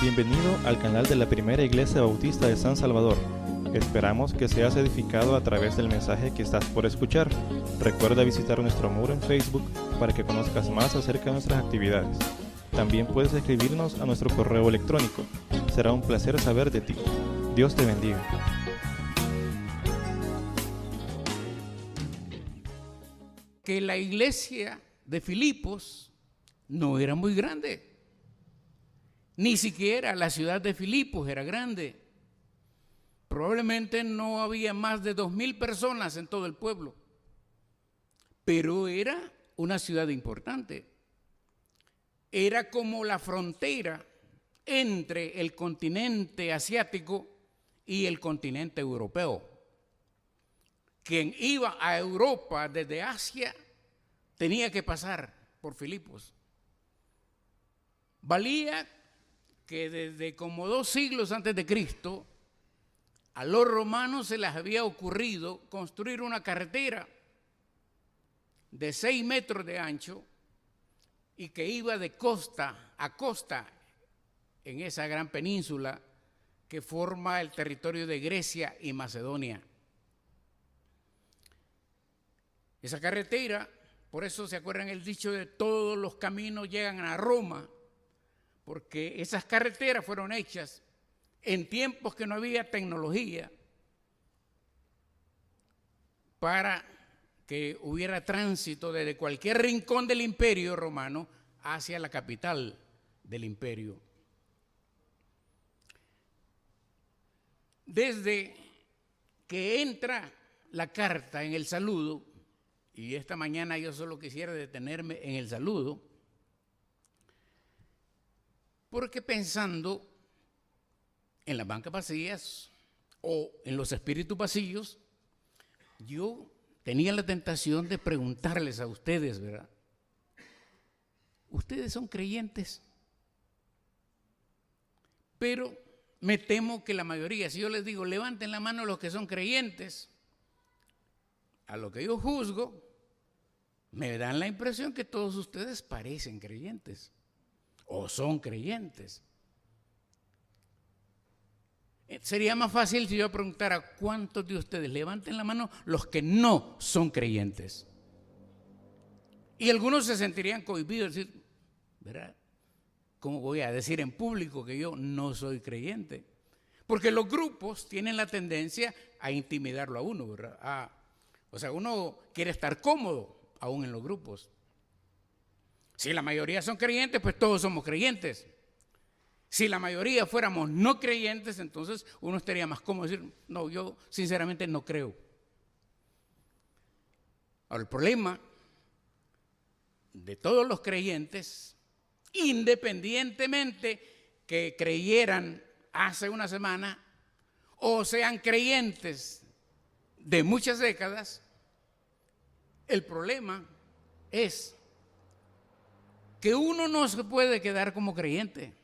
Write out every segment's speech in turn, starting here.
Bienvenido al canal de la Primera Iglesia Bautista de San Salvador. Esperamos que seas edificado a través del mensaje que estás por escuchar. Recuerda visitar nuestro muro en Facebook para que conozcas más acerca de nuestras actividades. También puedes escribirnos a nuestro correo electrónico. Será un placer saber de ti. Dios te bendiga. Que la iglesia de Filipos no era muy grande. Ni siquiera la ciudad de Filipos era grande. Probablemente no había más de 2,000 personas en todo el pueblo. Pero era una ciudad importante. Era como la frontera entre el continente asiático y el continente europeo. Quien iba a Europa desde Asia tenía que pasar por Filipos. Valía que desde como 2 siglos antes de Cristo, a los romanos se les había ocurrido construir una carretera de 6 metros de ancho y que iba de costa a costa en esa gran península que forma el territorio de Grecia y Macedonia. Esa carretera, por eso se acuerdan el dicho de todos los caminos llegan a Roma, porque esas carreteras fueron hechas en tiempos que no había tecnología para que hubiera tránsito desde cualquier rincón del imperio romano hacia la capital del imperio. Desde que entra la carta en el saludo, y esta mañana yo solo quisiera detenerme en el saludo, porque pensando en las bancas vacías o en los espíritus vacíos, yo tenía la tentación de preguntarles a ustedes, ¿verdad? ¿Ustedes son creyentes? Pero me temo que la mayoría, si yo les digo, levanten la mano los que son creyentes, a lo que yo juzgo, me dan la impresión que todos ustedes parecen creyentes o son creyentes. Sería más fácil si yo preguntara cuántos de ustedes levanten la mano los que no son creyentes. Y algunos se sentirían cohibidos, decir, ¿verdad? ¿Cómo voy a decir en público que yo no soy creyente? Porque los grupos tienen la tendencia a intimidarlo a uno, ¿verdad? O sea, uno quiere estar cómodo aún en los grupos. Si la mayoría son creyentes, pues todos somos creyentes. Si la mayoría fuéramos no creyentes, entonces uno estaría más cómodo decir, no, yo sinceramente no creo. Ahora, el problema de todos los creyentes, independientemente que creyeran hace una semana o sean creyentes de muchas décadas, el problema es que uno no se puede quedar como creyente,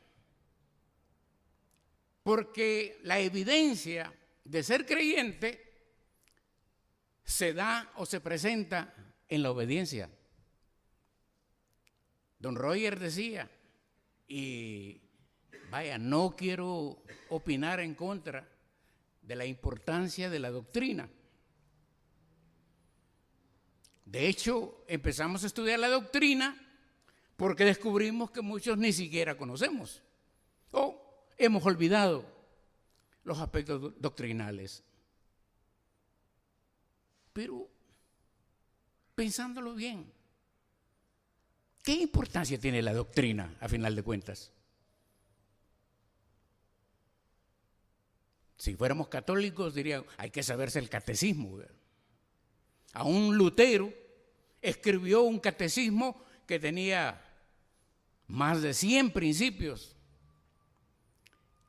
porque la evidencia de ser creyente se da o se presenta en la obediencia. Don Roger decía, y vaya, no quiero opinar en contra de la importancia de la doctrina. De hecho, empezamos a estudiar la doctrina porque descubrimos que muchos ni siquiera conocemos o hemos olvidado los aspectos doctrinales. Pero, pensándolo bien, ¿qué importancia tiene la doctrina a final de cuentas? Si fuéramos católicos dirían, hay que saberse el catecismo, ¿verdad? Aún Lutero escribió un catecismo que tenía más de 100 principios.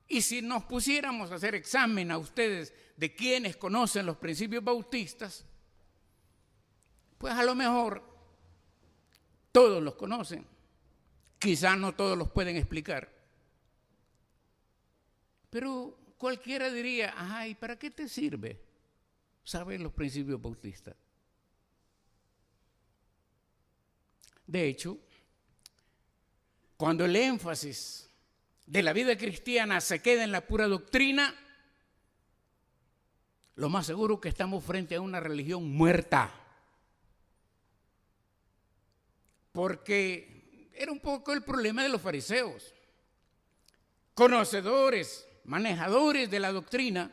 Y si nos pusiéramos a hacer examen a ustedes de quienes conocen los principios bautistas, pues a lo mejor todos los conocen. Quizás no todos los pueden explicar. Pero cualquiera diría, ay, ¿para qué te sirve saber los principios bautistas? De hecho, cuando el énfasis de la vida cristiana se queda en la pura doctrina, lo más seguro es que estamos frente a una religión muerta. Porque era un poco el problema de los fariseos. Conocedores, manejadores de la doctrina,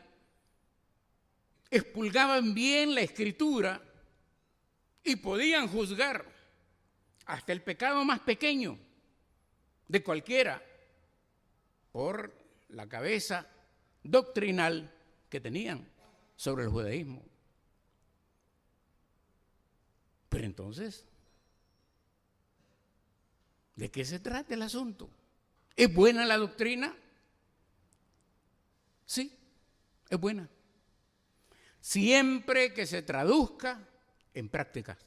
expulgaban bien la Escritura y podían juzgar hasta el pecado más pequeño de cualquiera por la cabeza doctrinal que tenían sobre el judaísmo. Pero entonces, ¿de qué se trata el asunto? ¿Es buena la doctrina? Sí, es buena. Siempre que se traduzca en prácticas.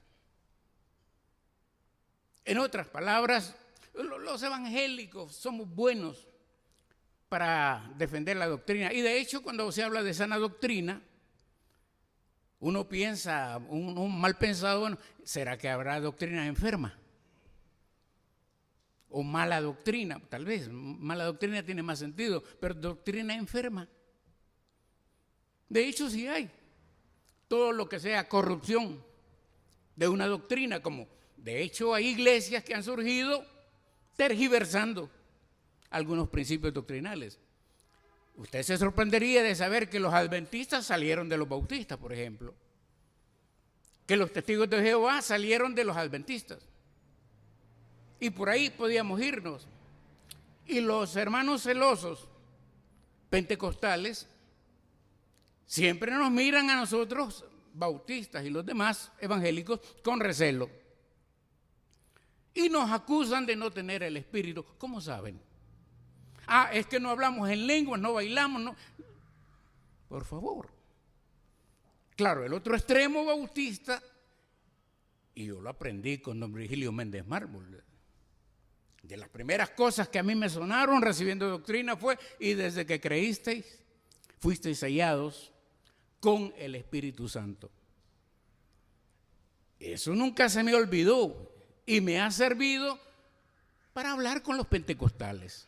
En otras palabras, los evangélicos somos buenos para defender la doctrina. Y de hecho, cuando se habla de sana doctrina, uno piensa, un mal pensado, bueno, ¿será que habrá doctrina enferma? O mala doctrina, tal vez, mala doctrina tiene más sentido, pero doctrina enferma. De hecho, sí hay. Todo lo que sea corrupción de una doctrina, como de hecho hay iglesias que han surgido tergiversando algunos principios doctrinales. Usted se sorprendería de saber que los adventistas salieron de los bautistas, por ejemplo. Que los testigos de Jehová salieron de los adventistas. Y por ahí podíamos irnos. Y los hermanos celosos pentecostales siempre nos miran a nosotros, bautistas y los demás evangélicos, con recelo. Y nos acusan de no tener el Espíritu. ¿Cómo saben? Es que no hablamos en lenguas, no bailamos, no. Por favor. Claro, el otro extremo bautista, y yo lo aprendí con don Virgilio Méndez Mármol. De las primeras cosas que a mí me sonaron recibiendo doctrina fue: y desde que creísteis, fuisteis sellados con el Espíritu Santo. Eso nunca se me olvidó y me ha servido para hablar con los pentecostales.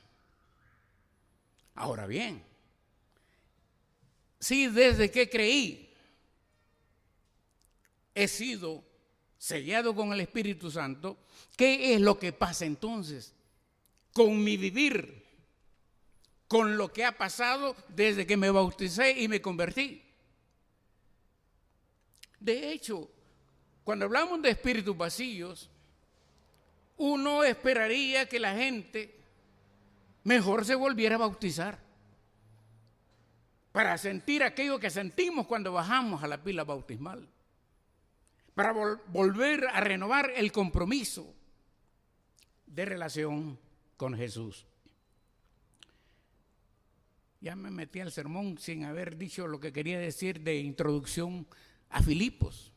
Ahora bien, si desde que creí he sido sellado con el Espíritu Santo, ¿qué es lo que pasa entonces con mi vivir, con lo que ha pasado desde que me bauticé y me convertí? De hecho, cuando hablamos de espíritus vacíos, uno esperaría que la gente mejor se volviera a bautizar para sentir aquello que sentimos cuando bajamos a la pila bautismal, para volver a renovar el compromiso de relación con Jesús. Ya me metí al sermón sin haber dicho lo que quería decir de introducción a Filipos.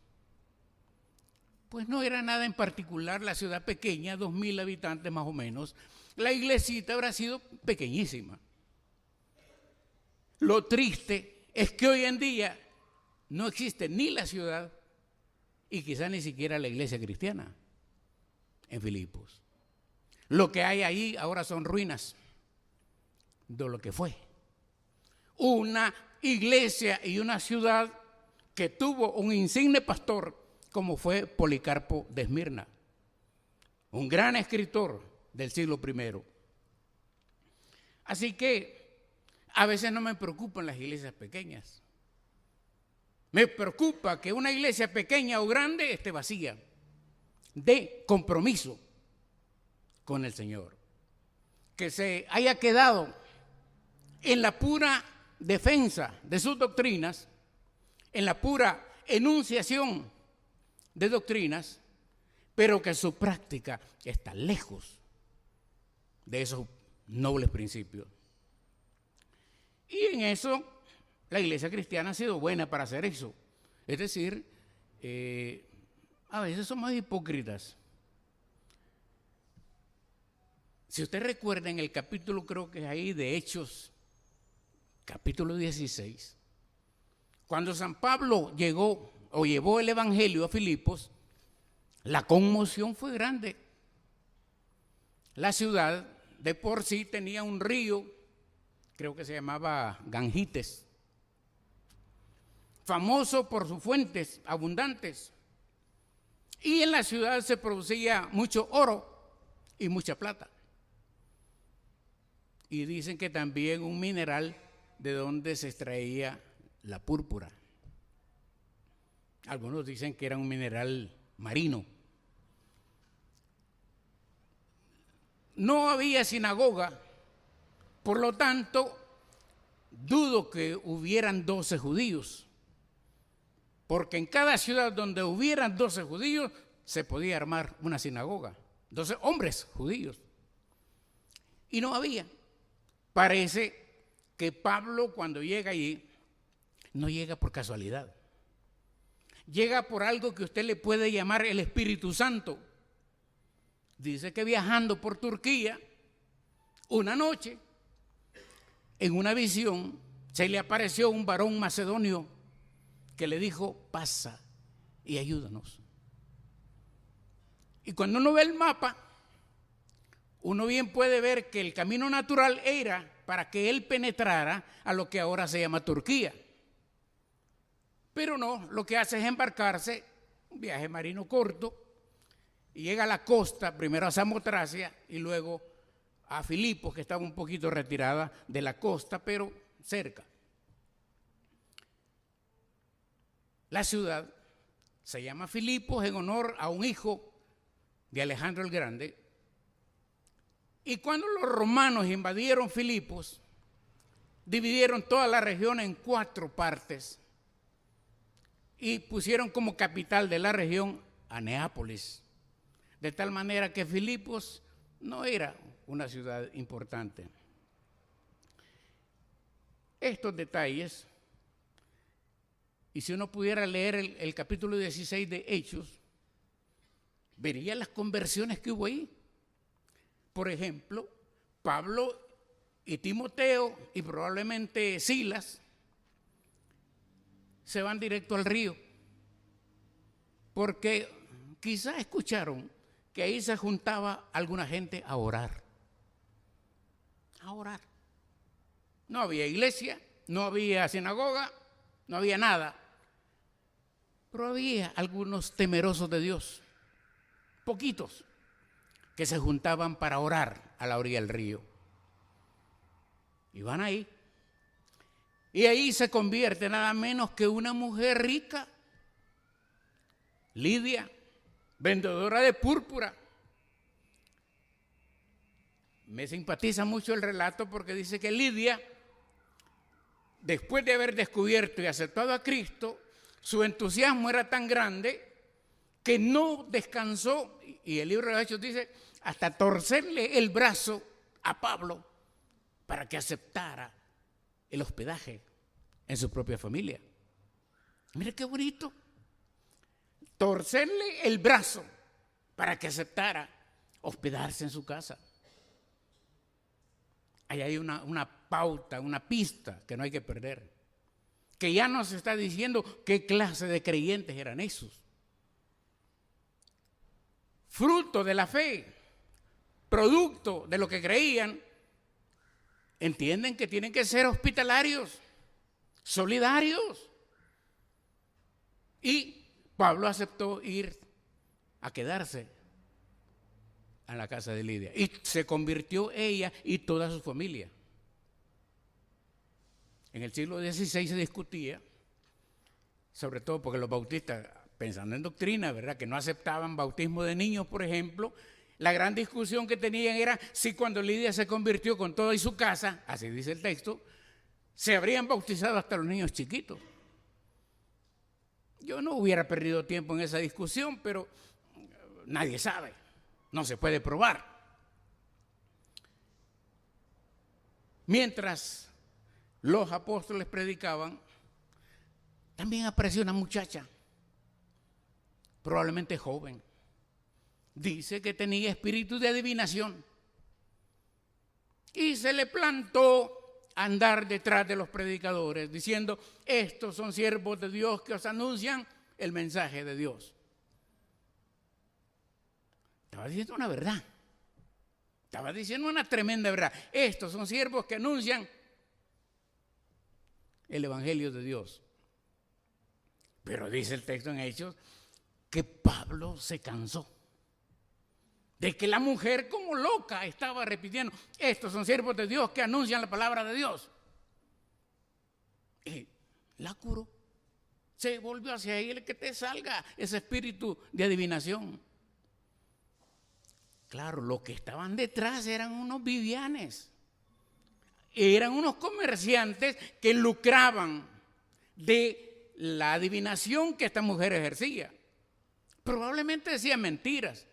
Pues no era nada en particular, la ciudad pequeña, 2,000 habitantes más o menos. La iglesita habrá sido pequeñísima. Lo triste es que hoy en día no existe ni la ciudad y quizá ni siquiera la iglesia cristiana en Filipos. Lo que hay ahí ahora son ruinas de lo que fue una iglesia y una ciudad que tuvo un insigne pastor como fue Policarpo de Esmirna, un gran escritor del siglo I. Así que a veces no me preocupan las iglesias pequeñas. Me preocupa que una iglesia pequeña o grande esté vacía de compromiso con el Señor, que se haya quedado en la pura defensa de sus doctrinas, en la pura enunciación de doctrinas, pero que su práctica está lejos de esos nobles principios. Y en eso la iglesia cristiana ha sido buena para hacer eso. Es decir, a veces somos hipócritas. Si usted recuerda en el capítulo, creo que es ahí de Hechos, capítulo 16, cuando San Pablo llevó el evangelio a Filipos, la conmoción fue grande. La ciudad de por sí tenía un río, creo que se llamaba Gangites, famoso por sus fuentes abundantes. Y en la ciudad se producía mucho oro y mucha plata. Y dicen que también un mineral de donde se extraía la púrpura. Algunos dicen que era un mineral marino. No había sinagoga, por lo tanto, dudo que hubieran 12 judíos, porque en cada ciudad donde hubieran 12 judíos se podía armar una sinagoga, 12 hombres judíos. Y no había. Parece que Pablo, cuando llega allí, no llega por casualidad. Llega por algo que usted le puede llamar el Espíritu Santo. Dice que viajando por Turquía, una noche, en una visión, se le apareció un varón macedonio que le dijo: pasa y ayúdanos. Y cuando uno ve el mapa, uno bien puede ver que el camino natural era para que él penetrara a lo que ahora se llama Turquía. Pero no, lo que hace es embarcarse, un viaje marino corto, y llega a la costa, primero a Samotracia y luego a Filipos, que estaba un poquito retirada de la costa, pero cerca. La ciudad se llama Filipos en honor a un hijo de Alejandro el Grande. Y cuando los romanos invadieron Filipos, dividieron toda la región en 4 partes y pusieron como capital de la región a Neápolis, de tal manera que Filipos no era una ciudad importante. Estos detalles, y si uno pudiera leer el capítulo 16 de Hechos, vería las conversiones que hubo ahí. Por ejemplo, Pablo y Timoteo y probablemente Silas se van directo al río, porque quizás escucharon que ahí se juntaba alguna gente a orar. A orar. No había iglesia, no había sinagoga, no había nada, pero había algunos temerosos de Dios, poquitos, que se juntaban para orar a la orilla del río. Y van ahí. Y ahí se convierte nada menos que una mujer rica, Lidia, vendedora de púrpura. Me simpatiza mucho el relato porque dice que Lidia, después de haber descubierto y aceptado a Cristo, su entusiasmo era tan grande que no descansó, y el libro de los Hechos dice, hasta torcerle el brazo a Pablo para que aceptara el hospedaje en su propia familia. Mire qué bonito. Torcerle el brazo para que aceptara hospedarse en su casa. Ahí hay una pauta, una pista que no hay que perder. Que ya nos está diciendo qué clase de creyentes eran esos. Fruto de la fe, producto de lo que creían, entienden que tienen que ser hospitalarios, solidarios. Y Pablo aceptó ir a quedarse a la casa de Lidia. Y se convirtió ella y toda su familia. En el siglo XVI se discutía, sobre todo porque los bautistas, pensando en doctrina, ¿verdad?, que no aceptaban bautismo de niños, por ejemplo. La gran discusión que tenían era si cuando Lidia se convirtió con toda y su casa, así dice el texto, se habrían bautizado hasta los niños chiquitos. Yo no hubiera perdido tiempo en esa discusión, pero nadie sabe, no se puede probar. Mientras los apóstoles predicaban, también apareció una muchacha, probablemente joven. Dice que tenía espíritu de adivinación y se le plantó a andar detrás de los predicadores diciendo: estos son siervos de Dios que os anuncian el mensaje de Dios. Estaba diciendo una verdad, Estaba diciendo una tremenda verdad. Estos son siervos que anuncian el Evangelio de Dios. Pero dice el texto en Hechos que Pablo se cansó de que la mujer como loca estaba repitiendo, estos son siervos de Dios que anuncian la palabra de Dios. Y la curó. Se volvió hacia él, que te salga ese espíritu de adivinación. Claro, los que estaban detrás eran unos vivianes. Eran unos comerciantes que lucraban de la adivinación que esta mujer ejercía. Probablemente decía mentiras.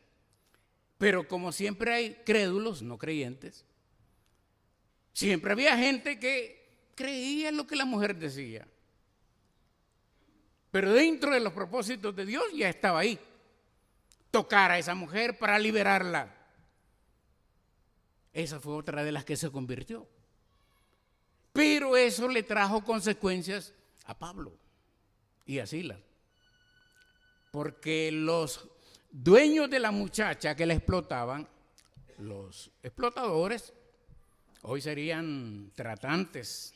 Pero como siempre hay crédulos, no creyentes, siempre había gente que creía en lo que la mujer decía. Pero dentro de los propósitos de Dios ya estaba ahí. Tocar a esa mujer para liberarla. Esa fue otra de las que se convirtió. Pero eso le trajo consecuencias a Pablo y a Silas. Porque los dueños de la muchacha que la explotaban, los explotadores, hoy serían tratantes,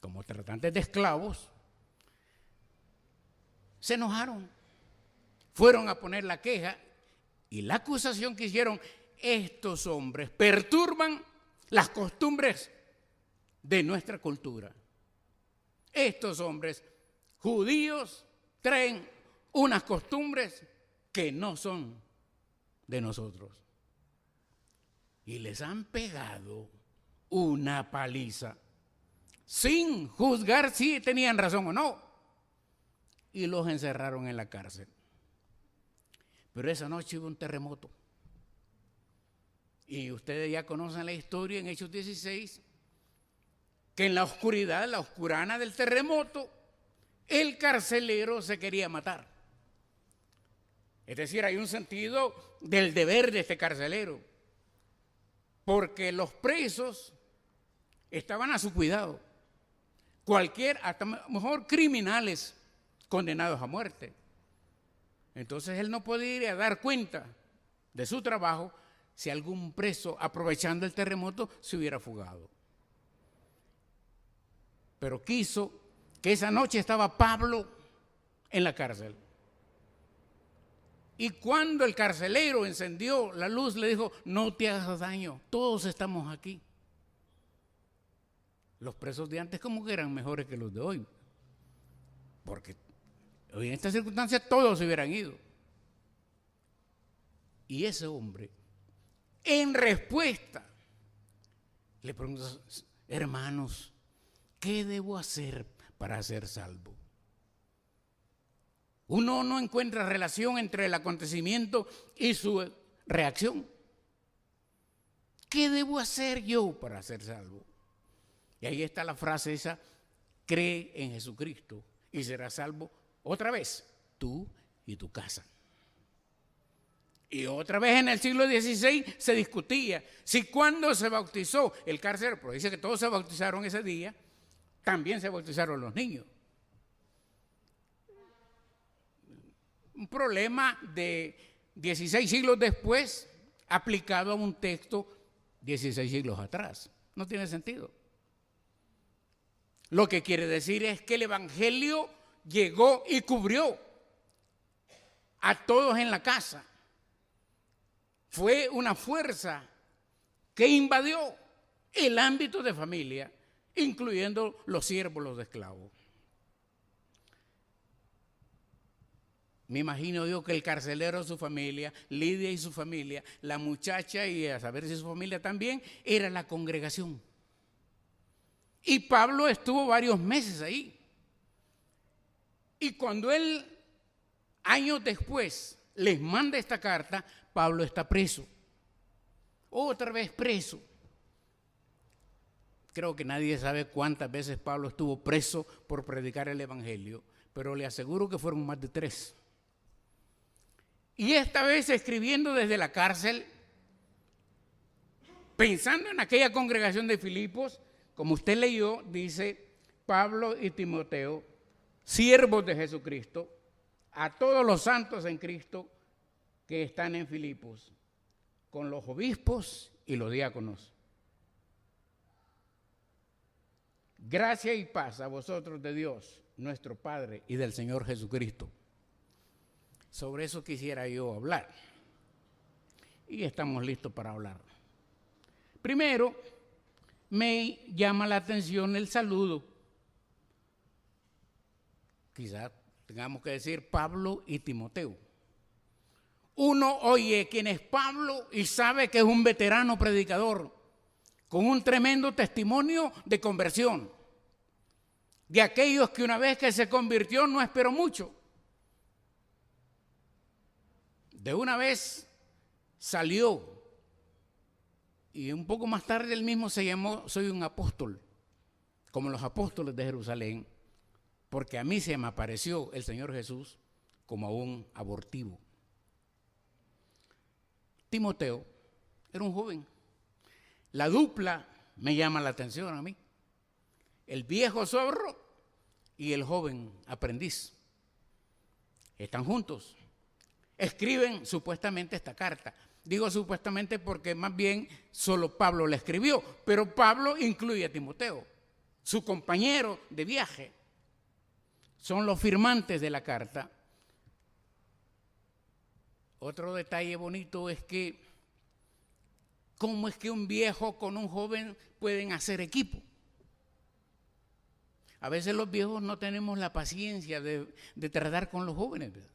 como tratantes de esclavos, se enojaron, fueron a poner la queja y la acusación que hicieron: estos hombres perturban las costumbres de nuestra cultura. Estos hombres judíos traen unas costumbres que no son de nosotros. Y les han pegado una paliza, sin juzgar si tenían razón o no. Y los encerraron en la cárcel. Pero esa noche hubo un terremoto. Y ustedes ya conocen la historia en Hechos 16, que en la oscuridad, la oscurana del terremoto, el carcelero se quería matar. Es decir, hay un sentido del deber de este carcelero, porque los presos estaban a su cuidado. Hasta mejor criminales condenados a muerte. Entonces él no podía ir a dar cuenta de su trabajo si algún preso, aprovechando el terremoto, se hubiera fugado. Pero quiso que esa noche estaba Pablo en la cárcel. Y cuando el carcelero encendió la luz, le dijo: no te hagas daño, todos estamos aquí. Los presos de antes como que eran mejores que los de hoy, porque hoy en estas circunstancias todos se hubieran ido. Y ese hombre, en respuesta, le preguntó: hermanos, ¿qué debo hacer para ser salvo? Uno no encuentra relación entre el acontecimiento y su reacción. ¿Qué debo hacer yo para ser salvo? Y ahí está la frase esa: cree en Jesucristo y serás salvo, otra vez, tú y tu casa. Y otra vez en el siglo XVI se discutía si cuando se bautizó el carcelero, pero dice que todos se bautizaron ese día, también se bautizaron los niños. Un problema de 16 siglos después aplicado a un texto 16 siglos atrás. No tiene sentido. Lo que quiere decir es que el Evangelio llegó y cubrió a todos en la casa. Fue una fuerza que invadió el ámbito de familia, incluyendo los siervos, los esclavos. Me imagino yo que el carcelero, su familia, Lidia y su familia, la muchacha y a saber si su familia también, era la congregación. Y Pablo estuvo varios meses ahí. Y cuando él, años después, les manda esta carta, Pablo está preso. Otra vez preso. Creo que nadie sabe cuántas veces Pablo estuvo preso por predicar el Evangelio, pero le aseguro que fueron más de 3. Y esta vez escribiendo desde la cárcel, pensando en aquella congregación de Filipos, como usted leyó, dice: Pablo y Timoteo, siervos de Jesucristo, a todos los santos en Cristo que están en Filipos, con los obispos y los diáconos. Gracia y paz a vosotros de Dios, nuestro Padre, y del Señor Jesucristo. Sobre eso quisiera yo hablar. Y estamos listos para hablar. Primero, me llama la atención el saludo. Quizás tengamos que decir Pablo y Timoteo. Uno oye quién es Pablo y sabe que es un veterano predicador con un tremendo testimonio de conversión. De aquellos que una vez que se convirtió no esperó mucho. De una vez salió y un poco más tarde él mismo se llamó soy un apóstol, como los apóstoles de Jerusalén, porque a mí se me apareció el Señor Jesús como un abortivo. Timoteo era un joven. La dupla me llama la atención a mí. El viejo zorro y el joven aprendiz. Están juntos. Escriben supuestamente esta carta. Digo supuestamente porque más bien solo Pablo la escribió, pero Pablo incluye a Timoteo, su compañero de viaje. Son los firmantes de la carta. Otro detalle bonito es que ¿cómo es que un viejo con un joven pueden hacer equipo? A veces los viejos no tenemos la paciencia de tratar con los jóvenes, ¿verdad?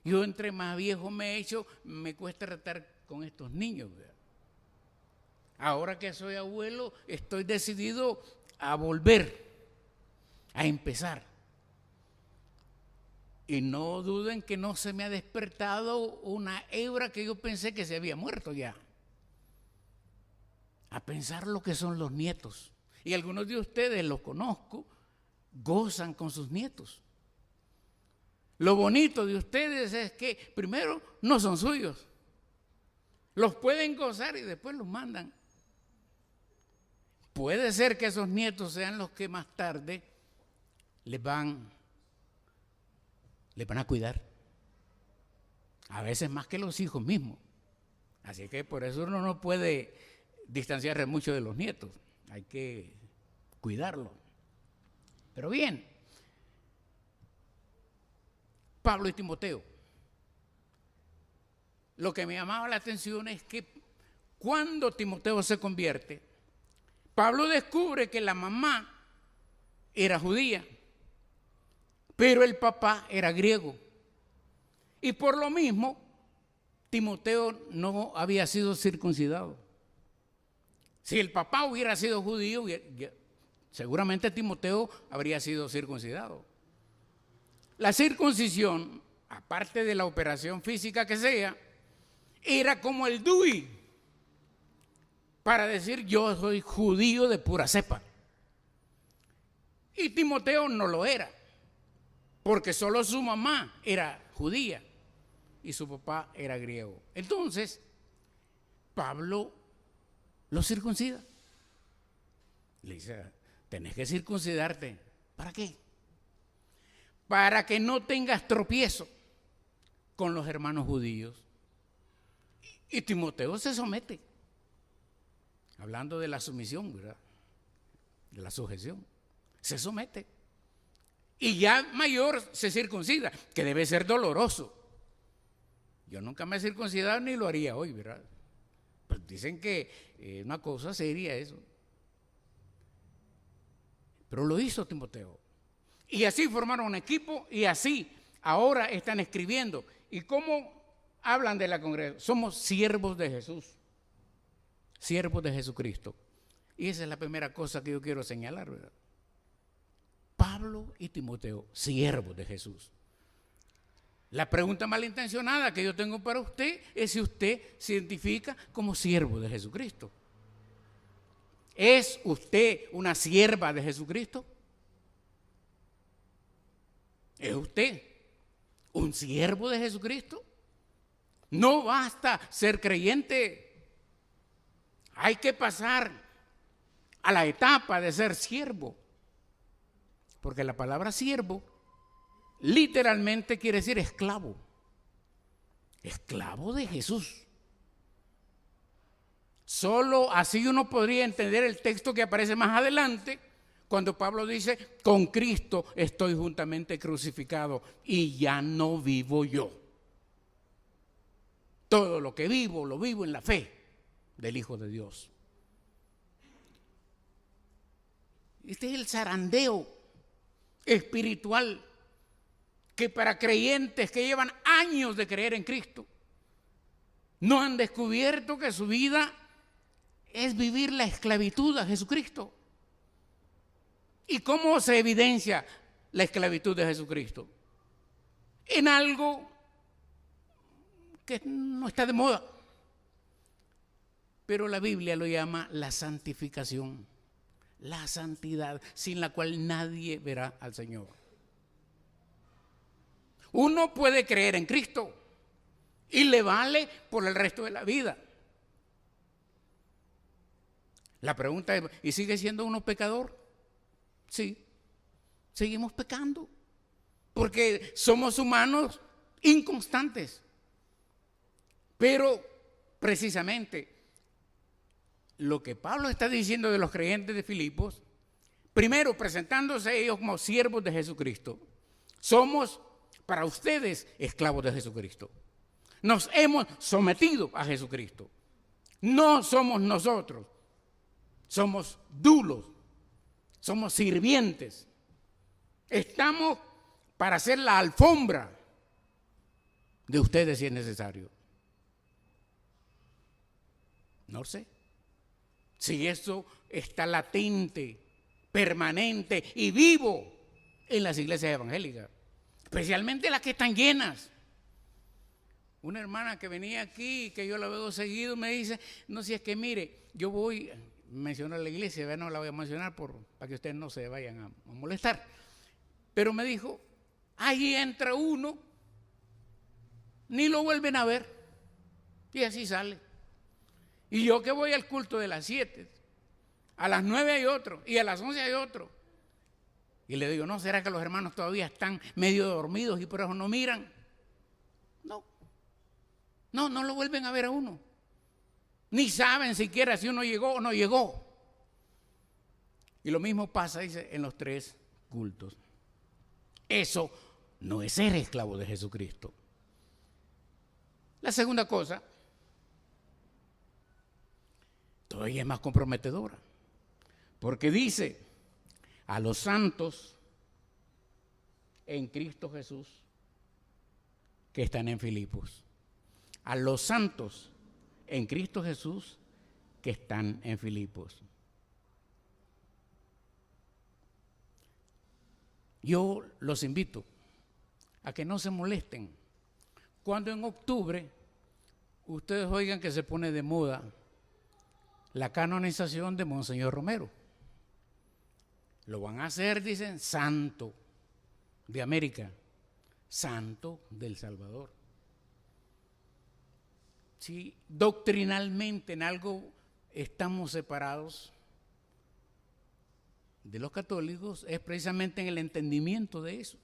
Yo entre más viejo me he hecho, me cuesta tratar con estos niños, ¿verdad? Ahora que soy abuelo, estoy decidido a volver, a empezar. Y no duden que no se me ha despertado una hebra que yo pensé que se había muerto ya. A pensar lo que son los nietos. Y algunos de ustedes, los conozco, gozan con sus nietos. Lo bonito de ustedes es que primero no son suyos. Los pueden gozar y después los mandan. Puede ser que esos nietos sean los que más tarde les van a cuidar. A veces más que los hijos mismos. Así que por eso uno no puede distanciarse mucho de los nietos. Hay que cuidarlos. Pero bien, Pablo y Timoteo. Lo que me llamaba la atención es que cuando Timoteo se convierte, Pablo descubre que la mamá era judía, pero el papá era griego. Y por lo mismo, Timoteo no había sido circuncidado. Si el papá hubiera sido judío, seguramente Timoteo habría sido circuncidado. La circuncisión, aparte de la operación física que sea, era como el DUI para decir yo soy judío de pura cepa. Y Timoteo no lo era, porque solo su mamá era judía y su papá era griego. Entonces, Pablo lo circuncida. Le dice, tenés que circuncidarte. ¿Para qué? Para que no tengas tropiezo con los hermanos judíos. Y Timoteo se somete. Hablando de la sumisión, ¿verdad? De la sujeción. Se somete. Y ya mayor se circuncida, que debe ser doloroso. Yo nunca me he circuncidado ni lo haría hoy, ¿verdad? Pues dicen que es una cosa seria eso. Pero lo hizo Timoteo. Y así formaron un equipo y así ahora están escribiendo. ¿Y cómo hablan de la congregación? Somos siervos de Jesús. Siervos de Jesucristo. Y esa es la primera cosa que yo quiero señalar, ¿verdad? Pablo y Timoteo, siervos de Jesús. La pregunta malintencionada que yo tengo para usted es si usted se identifica como siervo de Jesucristo. ¿Es usted una sierva de Jesucristo? ¿Es usted un siervo de Jesucristo? No basta ser creyente. Hay que pasar a la etapa de ser siervo. Porque la palabra siervo literalmente quiere decir esclavo. Esclavo de Jesús. Solo así uno podría entender el texto que aparece más adelante, cuando Pablo dice, con Cristo estoy juntamente crucificado y ya no vivo yo. Todo lo que vivo, lo vivo en la fe del Hijo de Dios. Este es el zarandeo espiritual que para creyentes que llevan años de creer en Cristo, no han descubierto que su vida es vivir la esclavitud a Jesucristo. ¿Y cómo se evidencia la esclavitud de Jesucristo? En algo que no está de moda, pero la Biblia lo llama la santificación, la santidad, sin la cual nadie verá al Señor. Uno puede creer en Cristo y le vale por el resto de la vida. La pregunta es, ¿y sigue siendo uno pecador? Sí, seguimos pecando, porque somos humanos inconstantes. Pero precisamente lo que Pablo está diciendo de los creyentes de Filipos, primero presentándose ellos como siervos de Jesucristo, somos para ustedes esclavos de Jesucristo. Nos hemos sometido a Jesucristo. No somos nosotros, somos dulos, somos sirvientes. Estamos para hacer la alfombra de ustedes si es necesario. No sé si eso está latente, permanente y vivo en las iglesias evangélicas, especialmente las que están llenas. Una hermana que venía aquí, que yo la veo seguido, me dice, no, si es que mire, yo voy, mencionó la iglesia, no la voy a mencionar para que ustedes no se vayan a molestar, pero me dijo, ahí entra uno, ni lo vuelven a ver, y así sale. Y yo que voy al culto de las 7, a las 9 hay otro, y a las 11 hay otro. Y le digo, ¿no será que los hermanos todavía están medio dormidos y por eso no miran? No lo vuelven a ver a uno. Ni saben siquiera si uno llegó o no llegó. Y lo mismo pasa, dice, en los 3 cultos. Eso no es ser esclavo de Jesucristo. La segunda cosa, todavía es más comprometedora, porque dice, a los santos en Cristo Jesús que están en Filipos. A los santos en Cristo Jesús que están en Filipos. Yo los invito a que no se molesten cuando en octubre ustedes oigan que se pone de moda la canonización de Monseñor Romero. Lo van a hacer, dicen, santo de América, santo del Salvador. Si doctrinalmente en algo estamos separados de los católicos, es precisamente en el entendimiento de eso.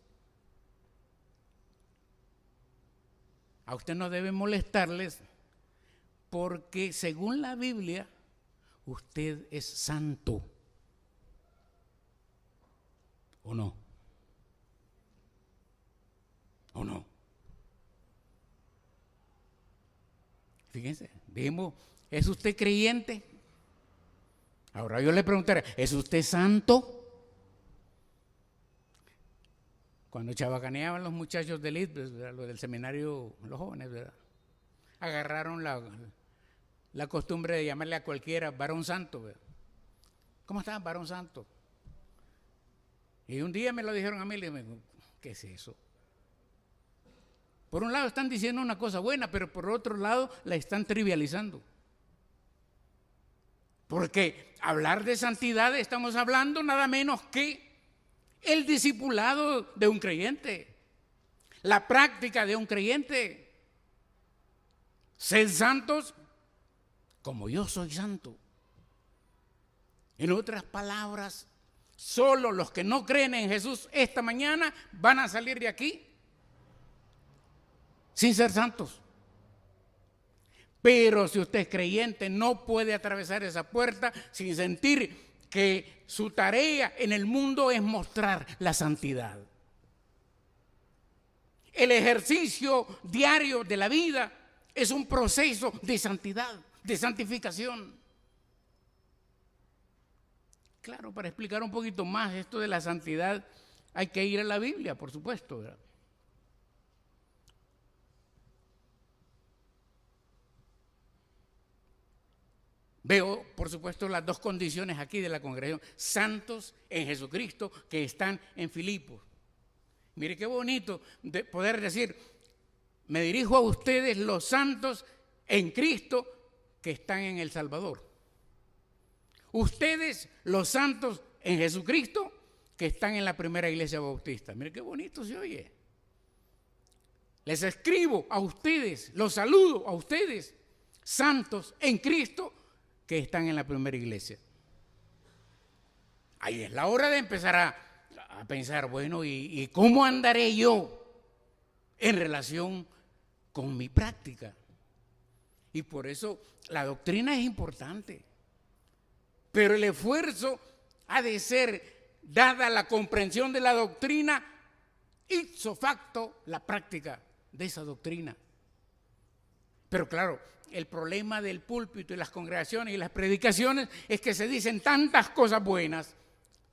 A usted no debe molestarles porque según la Biblia usted es santo. ¿O no? ¿O no? Fíjense, dijimos, ¿es usted creyente? Ahora yo le preguntaré, ¿es usted santo? Cuando chabacaneaban los muchachos del ITBES, los del seminario, los jóvenes, ¿verdad? Agarraron la costumbre de llamarle a cualquiera varón santo, ¿verdad? ¿Cómo estás, varón santo? Y un día me lo dijeron a mí, le dije, ¿qué es eso? Por un lado están diciendo una cosa buena, pero por otro lado la están trivializando. Porque hablar de santidad estamos hablando nada menos que el discipulado de un creyente, la práctica de un creyente. Sed santos como yo soy santo. En otras palabras, solo los que no creen en Jesús esta mañana van a salir de aquí sin ser santos. Pero si usted es creyente, no puede atravesar esa puerta sin sentir que su tarea en el mundo es mostrar la santidad. El ejercicio diario de la vida es un proceso de santidad, de santificación. Claro, para explicar un poquito más esto de la santidad, hay que ir a la Biblia, por supuesto, ¿verdad? Veo, por supuesto, las dos condiciones aquí de la congregación: santos en Jesucristo que están en Filipos. Mire qué bonito de poder decir: me dirijo a ustedes, los santos en Cristo que están en El Salvador. Ustedes, los santos en Jesucristo que están en la primera iglesia bautista. Mire qué bonito se oye. Les escribo a ustedes, los saludo a ustedes, santos en Cristo que están en la primera iglesia. Ahí es la hora de empezar a pensar, bueno, ¿y cómo andaré yo en relación con mi práctica? Y por eso la doctrina es importante, pero el esfuerzo ha de ser, dada la comprensión de la doctrina, ipso facto la práctica de esa doctrina. Pero claro, el problema del púlpito y las congregaciones y las predicaciones es que se dicen tantas cosas buenas,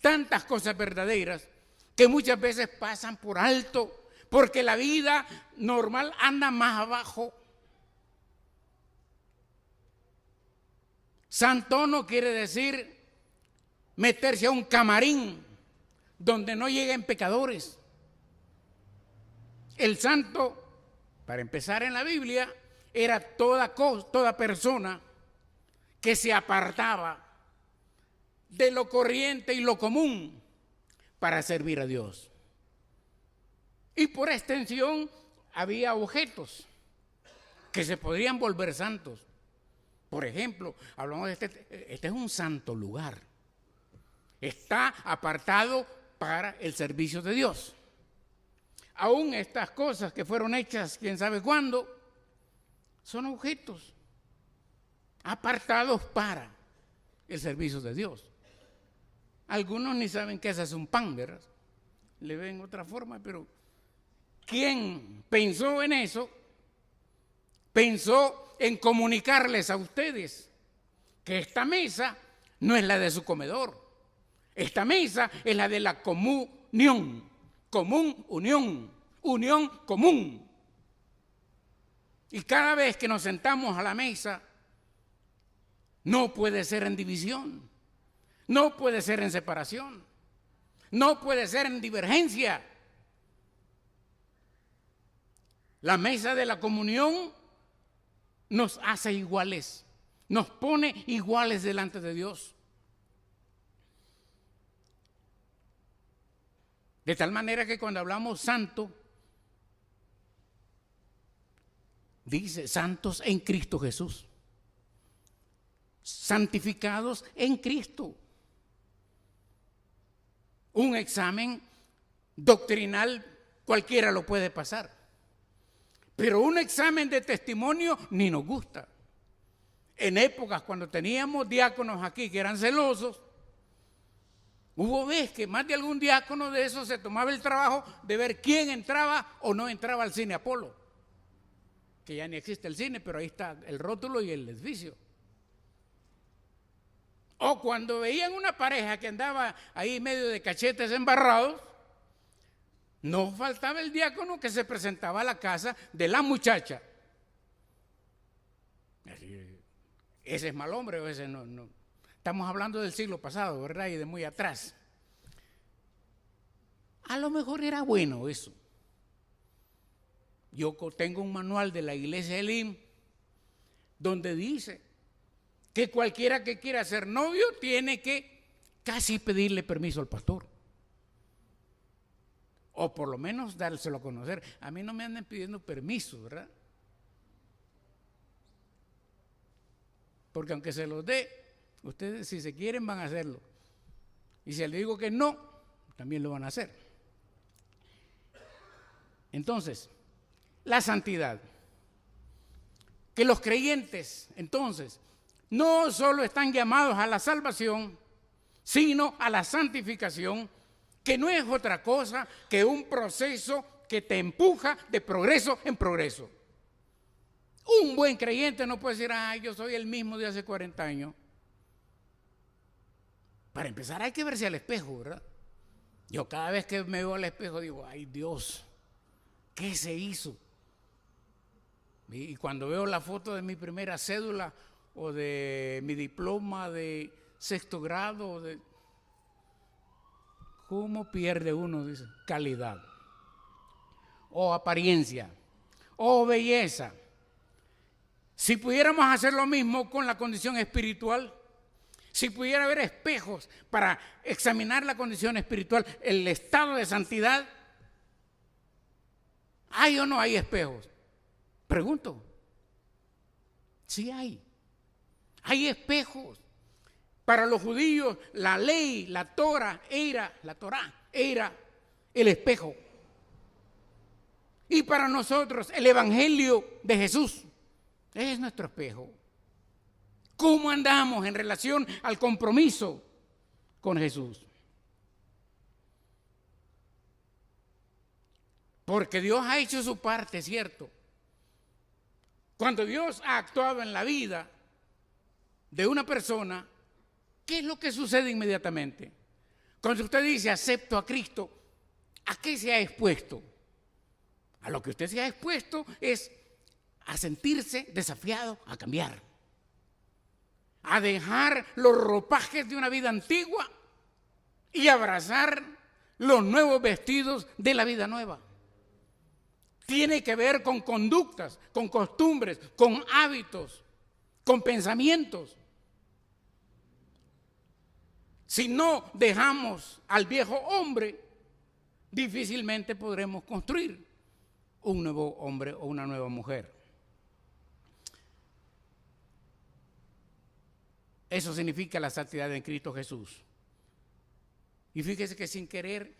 tantas cosas verdaderas, que muchas veces pasan por alto, porque la vida normal anda más abajo. Santo no quiere decir meterse a un camarín donde no lleguen pecadores. El santo, para empezar en la Biblia, era toda persona que se apartaba de lo corriente y lo común para servir a Dios. Y por extensión había objetos que se podrían volver santos. Por ejemplo, hablamos de este es un santo lugar. Está apartado para el servicio de Dios. Aún estas cosas que fueron hechas quién sabe cuándo, son objetos apartados para el servicio de Dios. Algunos ni saben que ese es un pan, ¿verdad? Le ven otra forma, pero ¿quién pensó en eso? Pensó en comunicarles a ustedes que esta mesa no es la de su comedor. Esta mesa es la de la comunión, unión común. Y cada vez que nos sentamos a la mesa, no puede ser en división, no puede ser en separación, no puede ser en divergencia. La mesa de la comunión nos hace iguales, nos pone iguales delante de Dios. De tal manera que cuando hablamos santo, dice santos en Cristo Jesús, santificados en Cristo. Un examen doctrinal cualquiera lo puede pasar, pero un examen de testimonio ni nos gusta. En épocas cuando teníamos diáconos aquí que eran celosos, hubo veces que más de algún diácono de esos se tomaba el trabajo de ver quién entraba o no entraba al cine Apolo, que ya ni existe el cine, pero ahí está el rótulo y el edificio. O cuando veían una pareja que andaba ahí medio de cachetes embarrados, no faltaba el diácono que se presentaba a la casa de la muchacha. Ese es mal hombre o ese no. Estamos hablando del siglo pasado, ¿verdad? Y de muy atrás. A lo mejor era bueno eso. Yo tengo un manual de la iglesia Elim donde dice que cualquiera que quiera ser novio tiene que casi pedirle permiso al pastor. O por lo menos dárselo a conocer. A mí no me andan pidiendo permiso, ¿verdad? Porque aunque se los dé, ustedes si se quieren van a hacerlo. Y si les digo que no, también lo van a hacer. Entonces, la santidad. que los creyentes, entonces, no solo están llamados a la salvación, sino a la santificación, que no es otra cosa que un proceso que te empuja de progreso en progreso. Un buen creyente no puede decir, ay, yo soy el mismo de hace 40 años. Para empezar hay que verse al espejo, ¿verdad? Yo cada vez que me veo al espejo digo, ay Dios, ¿qué se hizo? Y cuando veo la foto de mi primera cédula o de mi diploma de 6º grado, ¿cómo pierde uno? Dice, calidad, o apariencia, o belleza. Si pudiéramos hacer lo mismo con la condición espiritual, si pudiera haber espejos para examinar la condición espiritual, el estado de santidad, ¿hay o no hay espejos? Pregunto. Sí hay. Hay espejos. Para los judíos, la ley, la Torá era el espejo. Y para nosotros, el evangelio de Jesús es nuestro espejo. ¿Cómo andamos en relación al compromiso con Jesús? Porque Dios ha hecho su parte, ¿cierto? Cuando Dios ha actuado en la vida de una persona, ¿qué es lo que sucede inmediatamente? Cuando usted dice acepto a Cristo, ¿a qué se ha expuesto? A lo que usted se ha expuesto es a sentirse desafiado a cambiar, a dejar los ropajes de una vida antigua y abrazar los nuevos vestidos de la vida nueva. Tiene que ver con conductas, con costumbres, con hábitos, con pensamientos. Si no dejamos al viejo hombre, difícilmente podremos construir un nuevo hombre o una nueva mujer. Eso significa la santidad en Cristo Jesús. Y fíjese que sin querer,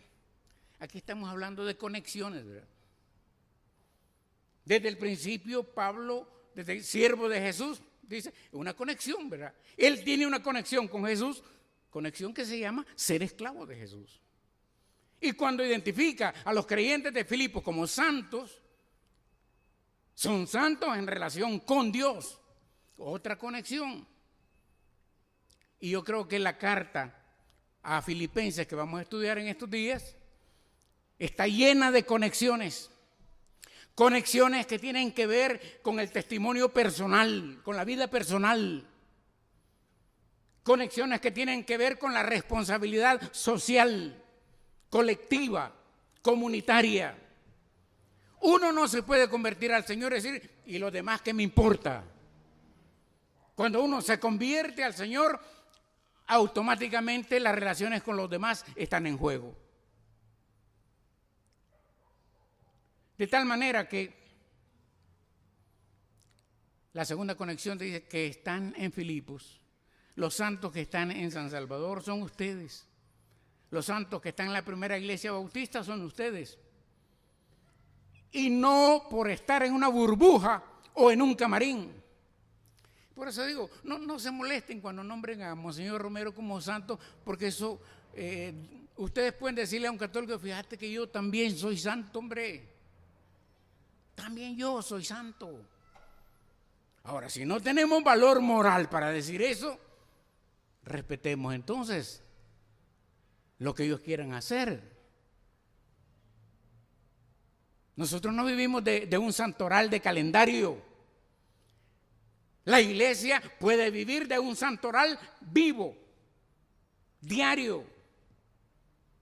aquí estamos hablando de conexiones, ¿verdad? Desde el principio, Pablo, desde el siervo de Jesús, dice, una conexión, ¿verdad? Él tiene una conexión con Jesús, conexión que se llama ser esclavo de Jesús. Y cuando identifica a los creyentes de Filipos como santos, son santos en relación con Dios. Otra conexión. Y yo creo que la carta a Filipenses que vamos a estudiar en estos días está llena de conexiones. Conexiones que tienen que ver con el testimonio personal, con la vida personal. Conexiones que tienen que ver con la responsabilidad social, colectiva, comunitaria. Uno no se puede convertir al Señor y decir, ¿y lo demás qué me importa? Cuando uno se convierte al Señor, automáticamente las relaciones con los demás están en juego. De tal manera que la segunda conexión dice que están en Filipos. Los santos que están en San Salvador son ustedes. Los santos que están en la primera iglesia bautista son ustedes. Y no por estar en una burbuja o en un camarín. Por eso digo, no se molesten cuando nombren a Monseñor Romero como santo, porque eso, ustedes pueden decirle a un católico, fíjate que yo también soy santo, hombre. También yo soy santo. Ahora, si no tenemos valor moral para decir eso, respetemos entonces lo que ellos quieran hacer. Nosotros no vivimos de un santoral de calendario. La iglesia puede vivir de un santoral vivo, diario.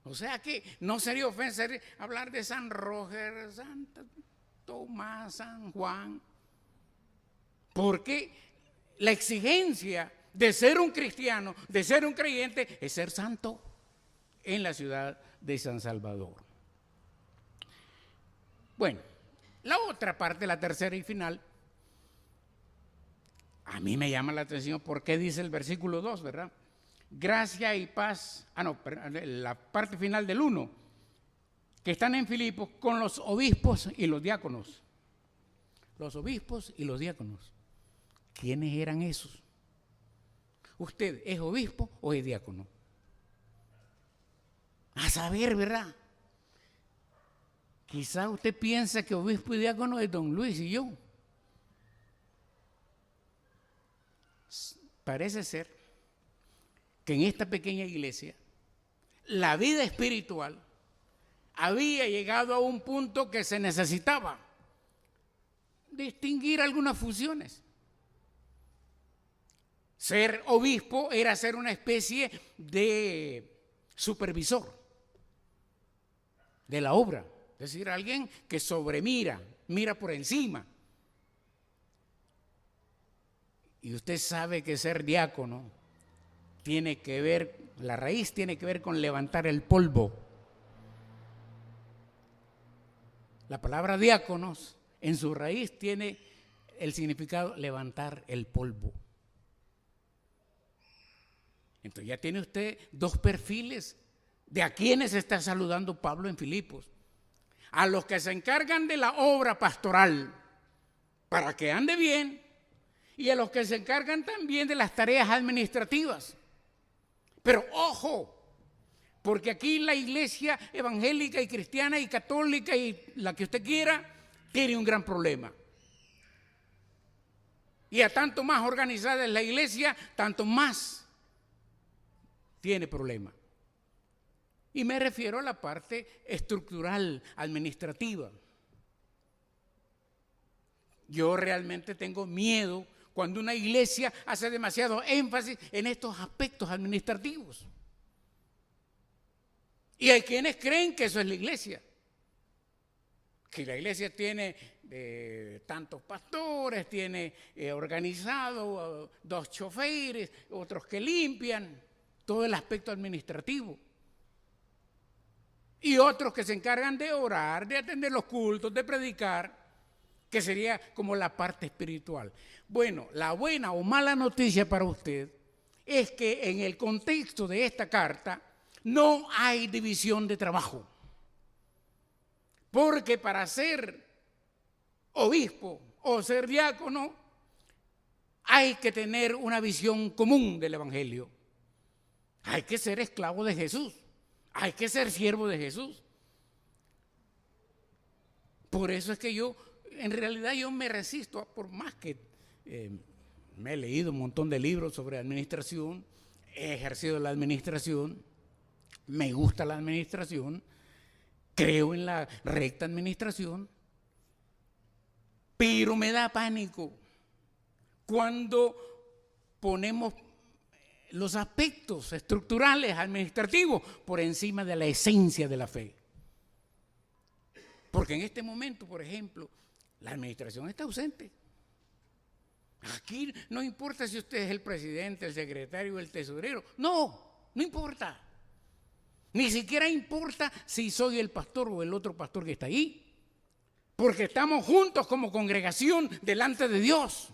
O sea que no sería ofensa hablar de San Roger, Santa Tomás, San Juan, porque la exigencia de ser un cristiano, de ser un creyente, es ser santo en la ciudad de San Salvador. Bueno, la otra parte, la tercera y final, a mí me llama la atención porque dice el versículo 2, ¿verdad? Gracia y paz, la parte final del 1, que están en Filipos con los obispos y los diáconos. Los obispos y los diáconos. ¿Quiénes eran esos? ¿Usted es obispo o es diácono? A saber, ¿verdad? Quizá usted piensa que obispo y diácono es don Luis y yo. Parece ser que en esta pequeña iglesia la vida espiritual había llegado a un punto que se necesitaba distinguir algunas funciones. Ser obispo era ser una especie de supervisor de la obra, es decir, alguien que sobremira, mira por encima. Y usted sabe que ser diácono tiene que ver, la raíz tiene que ver con levantar el polvo. La palabra diáconos en su raíz tiene el significado levantar el polvo. Entonces ya tiene usted dos perfiles de a quienes está saludando Pablo en Filipos. A los que se encargan de la obra pastoral para que ande bien, y a los que se encargan también de las tareas administrativas. Pero ojo, porque aquí la iglesia evangélica y cristiana y católica y la que usted quiera tiene un gran problema. Y a tanto más organizada es la iglesia, tanto más tiene problema. Y me refiero a la parte estructural, administrativa. Yo realmente tengo miedo cuando una iglesia hace demasiado énfasis en estos aspectos administrativos. Y hay quienes creen que eso es la iglesia. Que la iglesia tiene tantos pastores, tiene organizado 2 choferes, otros que limpian, todo el aspecto administrativo. Y otros que se encargan de orar, de atender los cultos, de predicar, que sería como la parte espiritual. Bueno, la buena o mala noticia para usted es que en el contexto de esta carta no hay división de trabajo. Porque para ser obispo o ser diácono hay que tener una visión común del evangelio. Hay que ser esclavo de Jesús. Hay que ser siervo de Jesús. Por eso es que en realidad yo me resisto, por más que me he leído un montón de libros sobre administración, he ejercido la administración, me gusta la administración, creo en la recta administración, pero me da pánico cuando ponemos los aspectos estructurales administrativos por encima de la esencia de la fe. Porque en este momento, por ejemplo, la administración está ausente. Aquí no importa si usted es el presidente, el secretario, el tesorero. No importa. Ni siquiera importa si soy el pastor o el otro pastor que está ahí. Porque estamos juntos como congregación delante de Dios.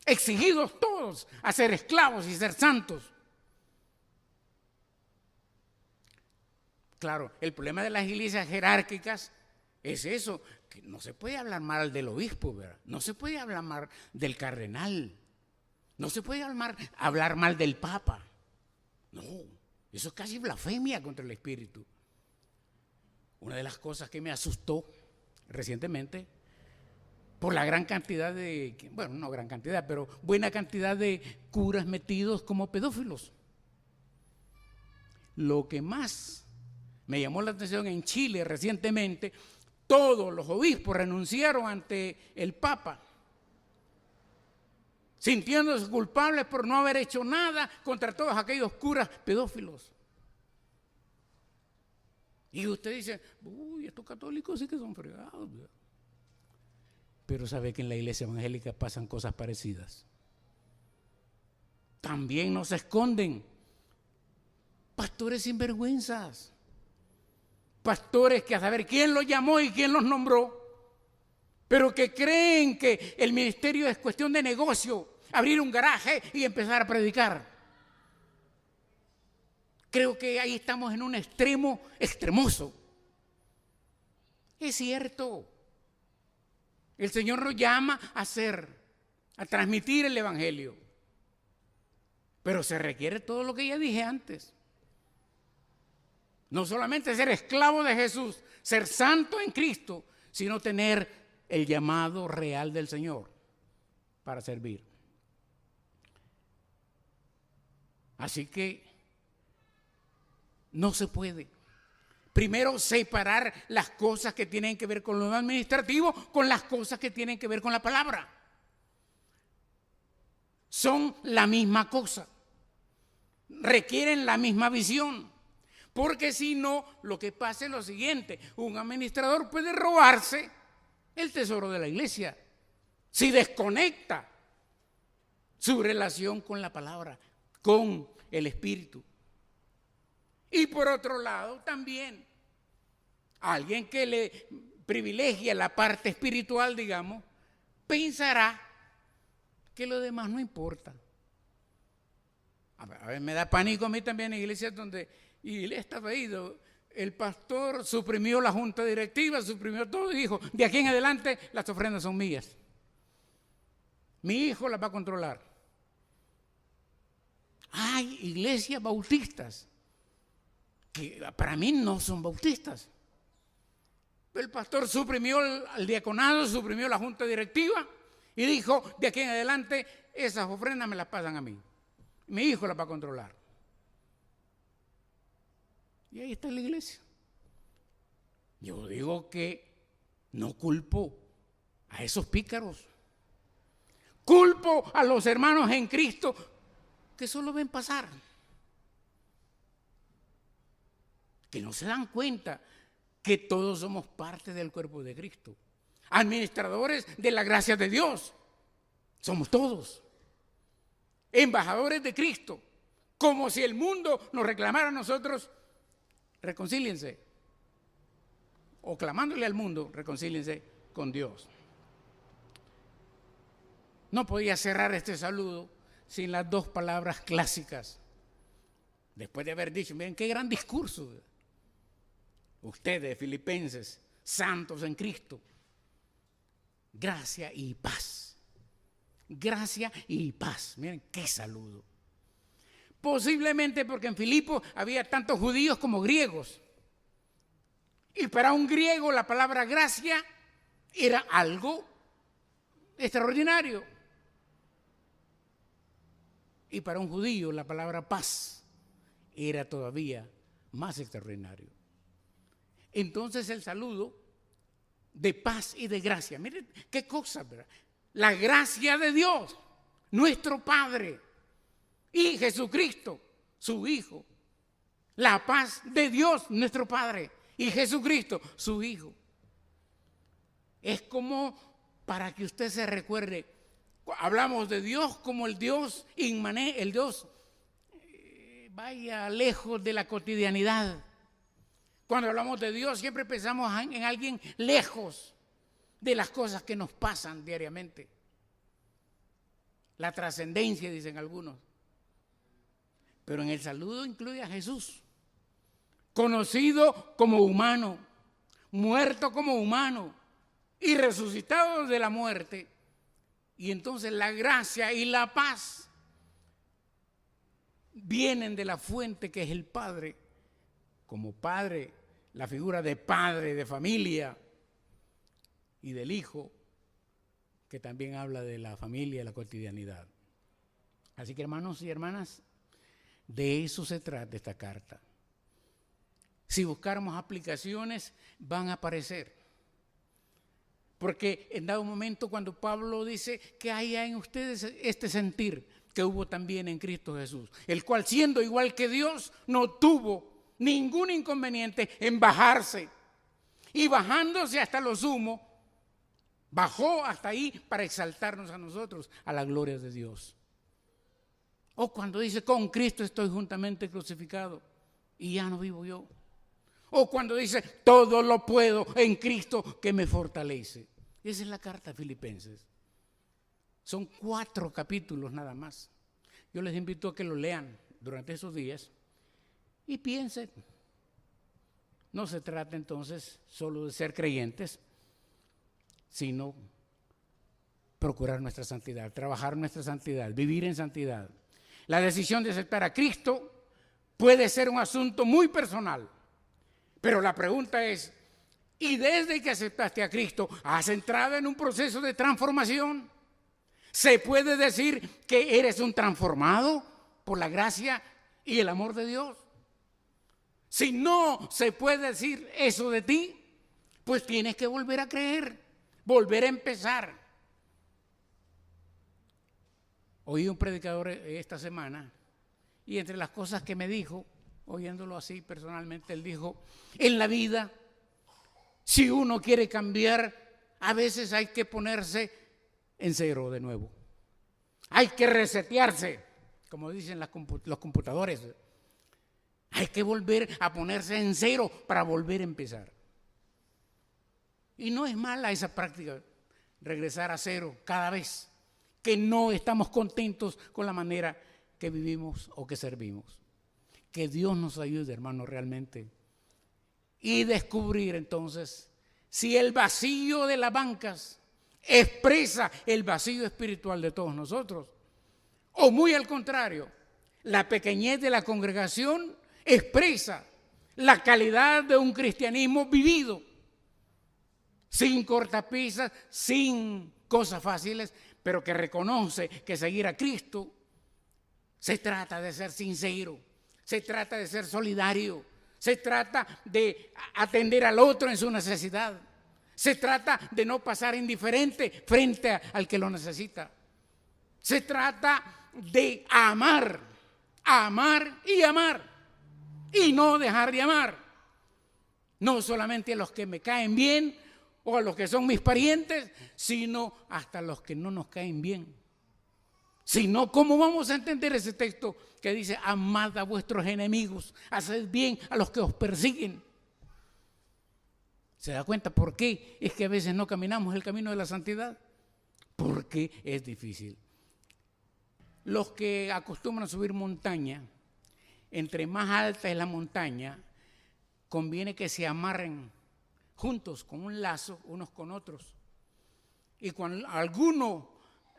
Exigidos todos a ser esclavos y ser santos. Claro, el problema de las iglesias jerárquicas es eso, que no se puede hablar mal del obispo, ¿verdad? No se puede hablar mal del cardenal, no se puede hablar mal del papa. No, eso es casi blasfemia contra el Espíritu. Una de las cosas que me asustó recientemente, por la gran cantidad no gran cantidad, pero buena cantidad de curas metidos como pedófilos. Lo que más me llamó la atención en Chile recientemente, todos los obispos renunciaron ante el Papa, sintiéndose culpables por no haber hecho nada contra todos aquellos curas pedófilos. Y usted dice, uy, estos católicos sí que son fregados, ¿verdad? Pero sabe que en la iglesia evangélica pasan cosas parecidas. También nos esconden pastores sinvergüenzas, pastores que a saber quién los llamó y quién los nombró, pero que creen que el ministerio es cuestión de negocio, abrir un garaje y empezar a predicar. Creo que ahí estamos en un extremo extremoso. Es cierto. El Señor nos llama a ser a transmitir el evangelio. Pero se requiere todo lo que ya dije antes. No solamente ser esclavo de Jesús, ser santo en Cristo, sino tener el llamado real del Señor para servir. Así que no se puede. Primero, separar las cosas que tienen que ver con lo administrativo con las cosas que tienen que ver con la palabra. Son la misma cosa. Requieren la misma visión. Porque si no, lo que pasa es lo siguiente: un administrador puede robarse el tesoro de la iglesia si desconecta su relación con la palabra, con el Espíritu. Y por otro lado, también, alguien que le privilegia la parte espiritual, digamos, pensará que lo demás no importa. A ver, me da pánico a mí también en iglesias donde, y estaba ahí, el pastor suprimió la junta directiva, suprimió todo y dijo: de aquí en adelante las ofrendas son mías. Mi hijo las va a controlar. Hay iglesias bautistas que para mí no son bautistas. El pastor suprimió el diaconado, suprimió la junta directiva y dijo: de aquí en adelante esas ofrendas me las pasan a mí. Mi hijo las va a controlar. Y ahí está la iglesia. Yo digo que no culpo a esos pícaros. Culpo a los hermanos en Cristo que solo ven pasar, que no se dan cuenta que todos somos parte del cuerpo de Cristo, administradores de la gracia de Dios. Somos todos embajadores de Cristo, como si el mundo nos reclamara a nosotros: reconcíliense, o clamándole al mundo: reconcíliense con Dios. No podía cerrar este saludo sin las dos palabras clásicas. Después de haber dicho: miren qué gran discurso, ustedes filipenses, santos en Cristo, gracia y paz. Gracia y paz. Miren qué saludo. Posiblemente porque en Filipo había tantos judíos como griegos. Y para un griego la palabra gracia era algo extraordinario. Y para un judío la palabra paz era todavía más extraordinario. Entonces el saludo de paz y de gracia. Miren qué cosa, ¿verdad? La gracia de Dios, nuestro Padre, y Jesucristo, su Hijo. La paz de Dios, nuestro Padre, y Jesucristo, su Hijo. Es como para que usted se recuerde. Hablamos de Dios como el Dios inmanente, el Dios vaya lejos de la cotidianidad. Cuando hablamos de Dios siempre pensamos en alguien lejos de las cosas que nos pasan diariamente. La trascendencia, dicen algunos. Pero en el saludo incluye a Jesús, conocido como humano, muerto como humano y resucitado de la muerte. Y entonces la gracia y la paz vienen de la fuente que es el Padre. Como Padre, la figura de padre, de familia, y del Hijo, que también habla de la familia y la cotidianidad. Así que, hermanos y hermanas, de eso se trata esta carta. Si buscáramos aplicaciones, van a aparecer. Porque en dado momento, cuando Pablo dice que haya en ustedes este sentir que hubo también en Cristo Jesús, el cual, siendo igual que Dios, no tuvo ningún inconveniente en bajarse, y bajándose hasta lo sumo, bajó hasta ahí para exaltarnos a nosotros a la gloria de Dios. O cuando dice: con Cristo estoy juntamente crucificado y ya no vivo yo. O cuando dice: todo lo puedo en Cristo que me fortalece. Esa es la carta a Filipenses. Son 4 capítulos nada más. Yo les invito a que lo lean durante esos días y piensen. No se trata entonces solo de ser creyentes, sino procurar nuestra santidad, trabajar nuestra santidad, vivir en santidad. La decisión de aceptar a Cristo puede ser un asunto muy personal, pero la pregunta es, ¿y desde que aceptaste a Cristo has entrado en un proceso de transformación? ¿Se puede decir que eres un transformado por la gracia y el amor de Dios? Si no se puede decir eso de ti, pues tienes que volver a creer, volver a empezar. Oí un predicador esta semana y entre las cosas que me dijo, oyéndolo así personalmente, él dijo, en la vida, si uno quiere cambiar, a veces hay que ponerse en cero de nuevo. Hay que resetearse, como dicen los computadores. Hay que volver a ponerse en cero para volver a empezar. Y no es mala esa práctica, regresar a cero cada vez que no estamos contentos con la manera que vivimos o que servimos. Que Dios nos ayude, hermanos, realmente. Y descubrir entonces si el vacío de las bancas expresa el vacío espiritual de todos nosotros. O muy al contrario, la pequeñez de la congregación expresa la calidad de un cristianismo vivido, sin cortapisas, sin cosas fáciles, pero que reconoce que seguir a Cristo se trata de ser sincero, se trata de ser solidario, se trata de atender al otro en su necesidad, se trata de no pasar indiferente frente al que lo necesita, se trata de amar, amar y amar, y no dejar de amar, no solamente a los que me caen bien o a los que son mis parientes, sino hasta los que no nos caen bien. Si no, ¿cómo vamos a entender ese texto que dice, amad a vuestros enemigos, haced bien a los que os persiguen? ¿Se da cuenta por qué es que a veces no caminamos el camino de la santidad? Porque es difícil. Los que acostumbran a subir montaña, entre más alta es la montaña, conviene que se amarren juntos con un lazo unos con otros. Y cuando alguno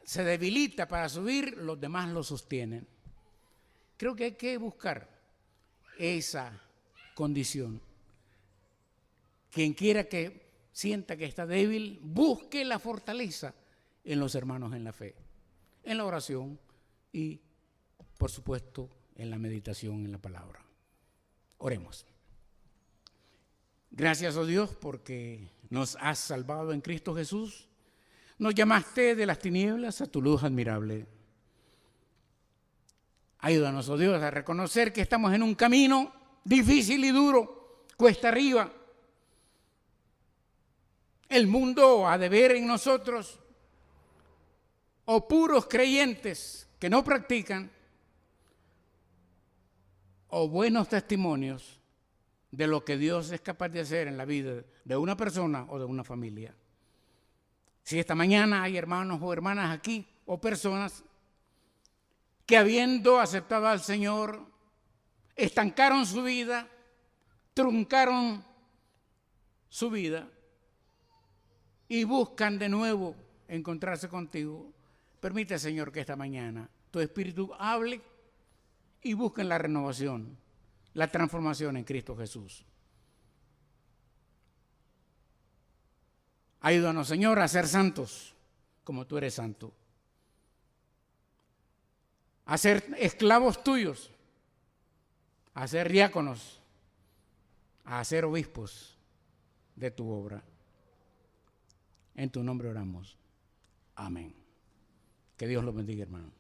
se debilita para subir, los demás lo sostienen. Creo que hay que buscar esa condición. Quien quiera que sienta que está débil, busque la fortaleza en los hermanos en la fe, en la oración y, por supuesto, en la meditación en la palabra. Oremos. Gracias, oh Dios, porque nos has salvado en Cristo Jesús. Nos llamaste de las tinieblas a tu luz admirable. Ayúdanos, oh Dios, a reconocer que estamos en un camino difícil y duro, cuesta arriba. El mundo ha de ver en nosotros o puros creyentes que no practican o buenos testimonios de lo que Dios es capaz de hacer en la vida de una persona o de una familia. Si esta mañana hay hermanos o hermanas aquí o personas que habiendo aceptado al Señor, estancaron su vida, truncaron su vida y buscan de nuevo encontrarse contigo, permite, Señor, que esta mañana tu Espíritu hable y busquen la renovación, la transformación en Cristo Jesús. Ayúdanos, Señor, a ser santos como tú eres santo, a ser esclavos tuyos, a ser diáconos, a ser obispos de tu obra. En tu nombre oramos. Amén. Que Dios los bendiga, hermano.